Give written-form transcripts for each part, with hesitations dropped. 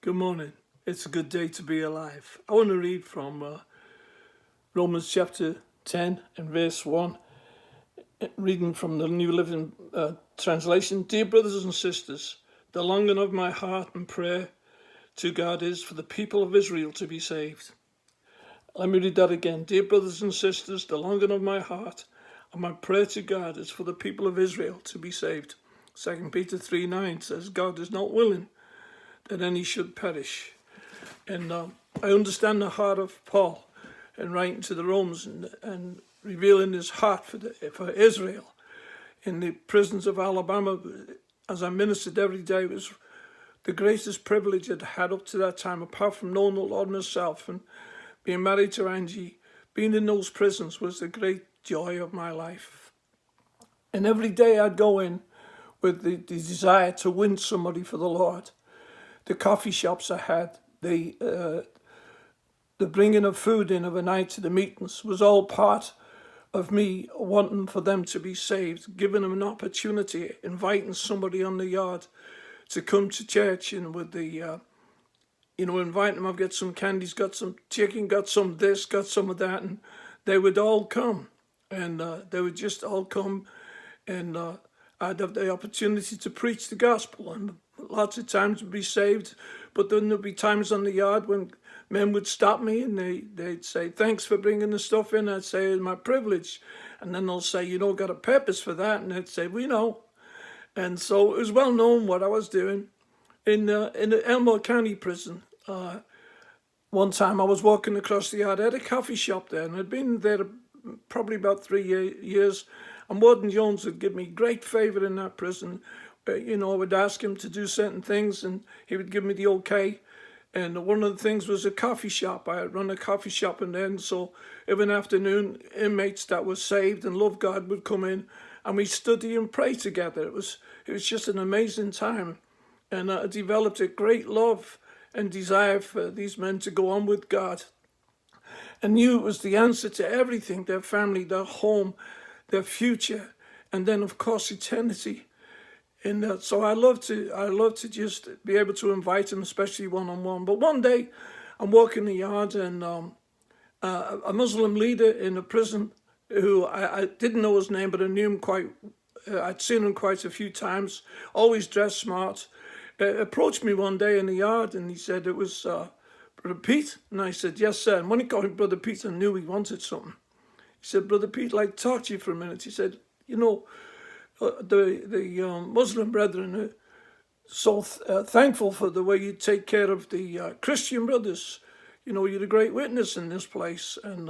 Good morning. It's a good day to be alive. I want to read from Romans chapter 10 and verse 1, reading from the New Living Translation. Dear brothers and sisters, the longing of my heart and prayer to God is for the people of Israel to be saved. Let me read that again. Dear brothers and sisters, the longing of my heart and my prayer to God is for the people of Israel to be saved. 2 Peter 3:9 says, God is not willing that any should perish. And I understand the heart of Paul in writing to the Romans and revealing his heart for Israel in the prisons of Alabama. As I ministered every day, it was the greatest privilege I'd had up to that time, apart from knowing the Lord myself and being married to Angie. Being in those prisons was the great joy of my life. And every day I'd go in with the desire to win somebody for the Lord. The coffee shops I had, the bringing of food in of a night to the meetings was all part of me wanting for them to be saved, giving them an opportunity, inviting somebody on the yard to come to church, and with the, inviting them. I've got some candies, got some chicken, got some this, got some of that, and they would all come, and they would just all come, and I'd have the opportunity to preach the gospel, and lots of times would be saved. But then there'd be times on the yard when men would stop me and they'd say, thanks for bringing the stuff in. I'd say, it's my privilege. And then they'll say, got a purpose for that. And I'd say, we know. And so it was well known what I was doing. In the Elmore County prison, one time I was walking across the yard. I had a coffee shop there, and I'd been there probably about 3 years. And Warden Jones would give me great favor in that prison. I would ask him to do certain things, and he would give me the okay. And one of the things was a coffee shop. I had run a coffee shop, and then so every afternoon, inmates that were saved and loved God would come in, and we study and pray together. It was just an amazing time, and I developed a great love and desire for these men to go on with God. I knew it was the answer to everything: their family, their home, their future, and then of course eternity. And so I love to just be able to invite him, especially one-on-one. But one day, I'm walking the yard, and a Muslim leader in a prison, who I didn't know his name, but I knew him quite. I'd seen him quite a few times. Always dressed smart. Approached me one day in the yard, and he said it was Brother Pete, and I said yes, sir. And when he called me Brother Pete, I knew he wanted something. He said, Brother Pete, I'd like to talk to you for a minute. He said, the Muslim brethren are so thankful for the way you take care of the Christian brothers. You're a great witness in this place, and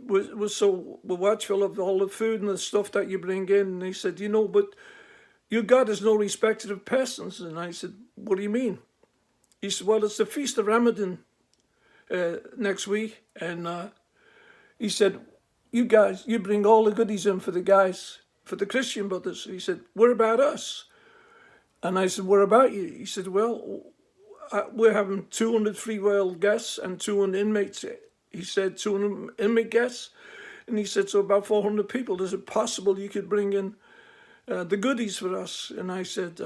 we're so watchful of all the food and the stuff that you bring in. And he said, but your God is no respecter of persons. And I said, what do you mean? He said, well, it's the Feast of Ramadan next week, and he said, you guys, you bring all the goodies in for the guys, for the Christian brothers. He said, what about us? And I said, what about you? He said, well, we're having 200 free world guests and 200 inmates. He said 200 inmate guests. And he said, so about 400 people. Is it possible you could bring in the goodies for us? And I said,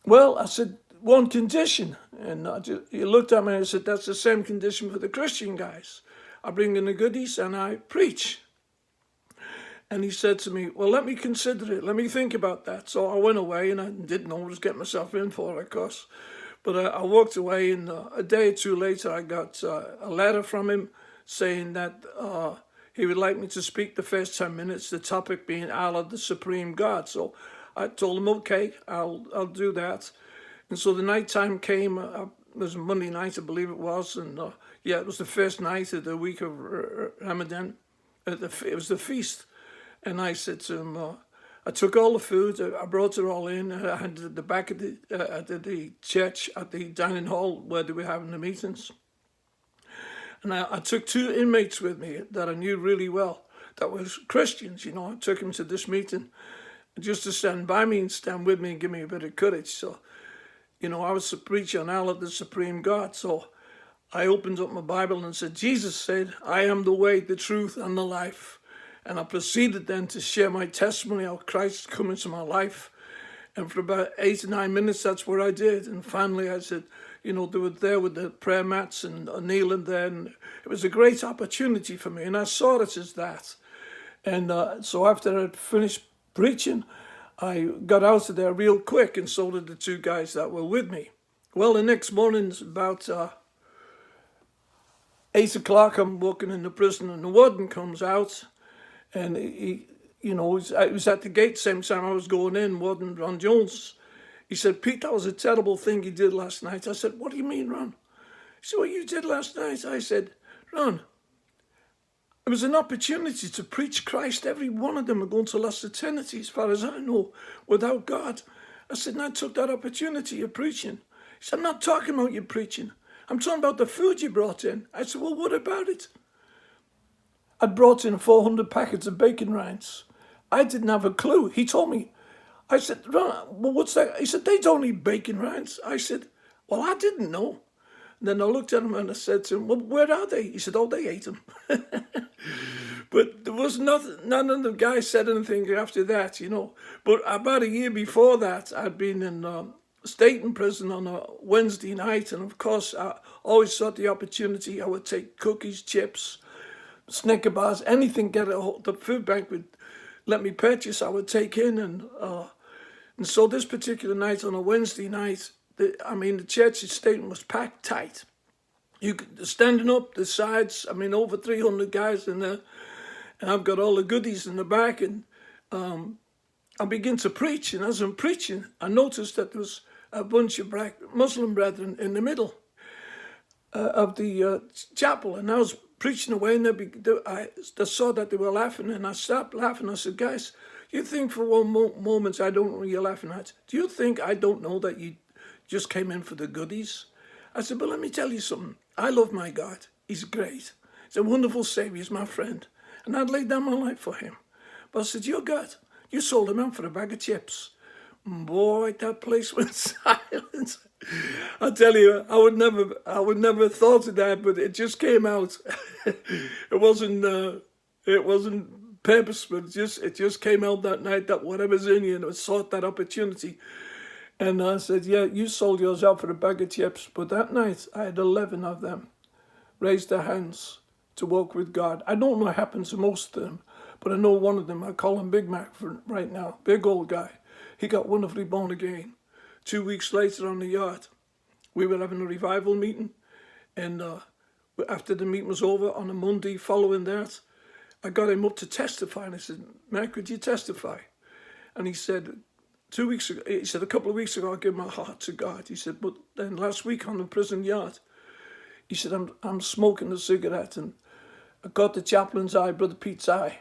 I said, one condition. And he looked at me and I said, that's the same condition for the Christian guys. I bring in the goodies and I preach. And he said to me, well, let me consider it. Let me think about that. So I went away, and I didn't know what I was getting myself in for, of course. But I walked away, and a day or two later, I got a letter from him saying that he would like me to speak the first 10 minutes, the topic being Allah, the Supreme God. So I told him, okay, I'll do that. And so the night time came. It was a Monday night, I believe it was. And it was the first night of the week of Ramadan. It was the feast. And I said to him, I took all the food, I brought it all in. I had it at the back of the church, at the dining hall where they were having the meetings. And I took 2 inmates with me that I knew really well, that was Christians. I took them to this meeting just to stand by me and stand with me and give me a bit of courage. So, I was to preach on Allah, the Supreme God. So I opened up my Bible and said, Jesus said, I am the way, the truth, and the life. And I proceeded then to share my testimony how Christ come into my life And for about 8 or 9 minutes, that's what I did. And finally, I said, they were there with the prayer mats and kneeling there. And it was a great opportunity for me. And I saw it as that. And so after I'd finished preaching, I got out of there real quick, and so did the two guys that were with me. Well, the next morning, about 8 o'clock, I'm walking in the prison, and the warden comes out, and he was at the gate same time I was going in, Warden Ron Jones. He said, "Pete, that was a terrible thing you did last night." I said, "What do you mean, Ron?" He said, "What you did last night?" I said, "Ron, it was an opportunity to preach Christ. Every one of them are going to lost eternity, as far as I know, without God." I said, "And I took that opportunity of preaching." He said, "I'm not talking about you preaching. I'm talking about the food you brought in." I said, "Well, what about it?" I'd brought in 400 packets of bacon rinds. I didn't have a clue. He told me. I said, "Ron, well, what's that?" He said, "They don't eat bacon rinds." I said, "Well, I didn't know." And then I looked at him and I said to him, "Well, where are they?" He said, "Oh, they ate them." But there was nothing, none of the guys said anything after that, But about a year before that, I'd been in Staten prison on a Wednesday night. And of course, I always sought the opportunity. I would take cookies, chips, Snicker bars, anything the food bank would let me purchase, I would take in. And so this particular night, on a Wednesday night, the church's Staten was packed tight. You could standing up the sides. Over 300 guys in there, and I've got all the goodies in the back. And I begin to preach, and as I'm preaching, I noticed that there was a bunch of black Muslim brethren in the middle of the chapel, and I was preaching away, and I saw that they were laughing, and I stopped laughing. I said, "Guys, you think for one moment I don't know what you're laughing at? Do you think I don't know that you just came in for the goodies?" I said, "But let me tell you something. I love my God. He's great. He's a wonderful Savior. He's my friend. And I'd lay down my life for him. But I said, your God, you sold him out for a bag of chips." Boy, that place went silent. I tell you, I would never have thought of that, but it just came out. It wasn't purpose, but it just came out that night, that whatever's in you, and it sought that opportunity. And I said, "Yeah, you sold yours out for a bag of chips." But that night, I had 11 of them raise their hands to walk with God. I don't know what happened to most of them, but I know one of them, I call him Big Mac for right now, big old guy. He got wonderfully born again. 2 weeks later on the yard, we were having a revival meeting, and after the meeting was over on a Monday following that, I got him up to testify, and I said, "Mac, could you testify?" And he said, a couple of weeks ago, I gave my heart to God. He said, "But then last week on the prison yard," he said, I'm smoking a cigarette, and I got the chaplain's eye, Brother Pete's eye,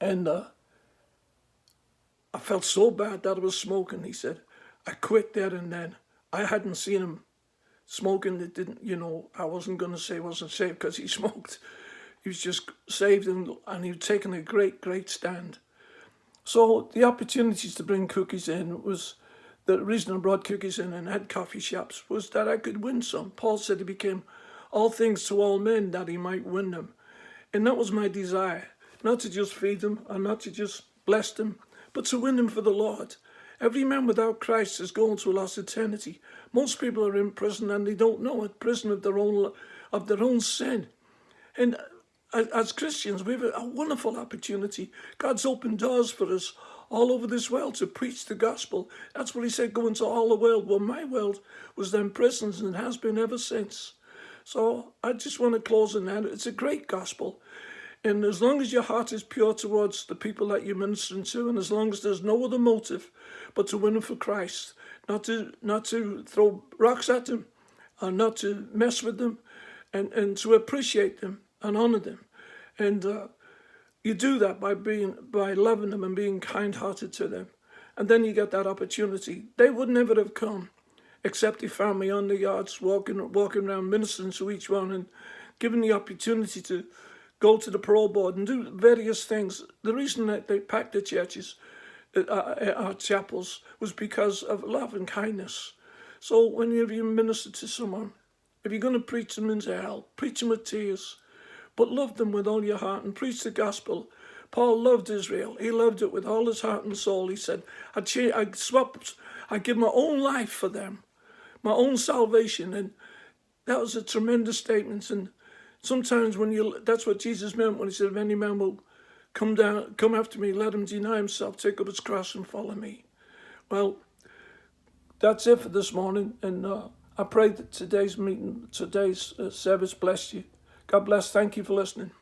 and I felt so bad that I was smoking." He said, "I quit there and then. I hadn't seen him smoking. It didn't, I wasn't going to say he wasn't saved because he smoked. He was just saved, and he had taken a great, great stand." So the opportunities to bring cookies in was, the reason I brought cookies in and had coffee shops was that I could win some. Paul said he became all things to all men that he might win them. And that was my desire, not to just feed them or not to just bless them, but to win them for the Lord. Every man without Christ is going to a lost eternity. Most people are in prison and they don't know it, prison of their own sin. And as Christians, we have a wonderful opportunity. God's opened doors for us all over this world to preach the gospel. That's what he said, go into all the world. Well, my world was then prisons, and it has been ever since. So I just want to close on that. It's a great gospel. And as long as your heart is pure towards the people that you're ministering to, and as long as there's no other motive but to win them for Christ, not to throw rocks at them, or not to mess with them, and to appreciate them and honor them. And you do that by loving them and being kind-hearted to them. And then you get that opportunity. They would never have come except they found me on the yards, walking around ministering to each one and given the opportunity to go to the parole board and do various things. The reason that they packed the churches, our chapels, was because of love and kindness. So whenever you minister to someone, if you're going to preach them into hell, preach them with tears, but love them with all your heart and preach the gospel. Paul loved Israel. He loved it with all his heart and soul. He said, I'd give my own life for them, my own salvation. And that was a tremendous statement. And sometimes that's what Jesus meant when he said, if any man will come after me, let him deny himself, take up his cross and follow me. Well, that's it for this morning. And I pray that today's service blessed you. God bless. Thank you for listening.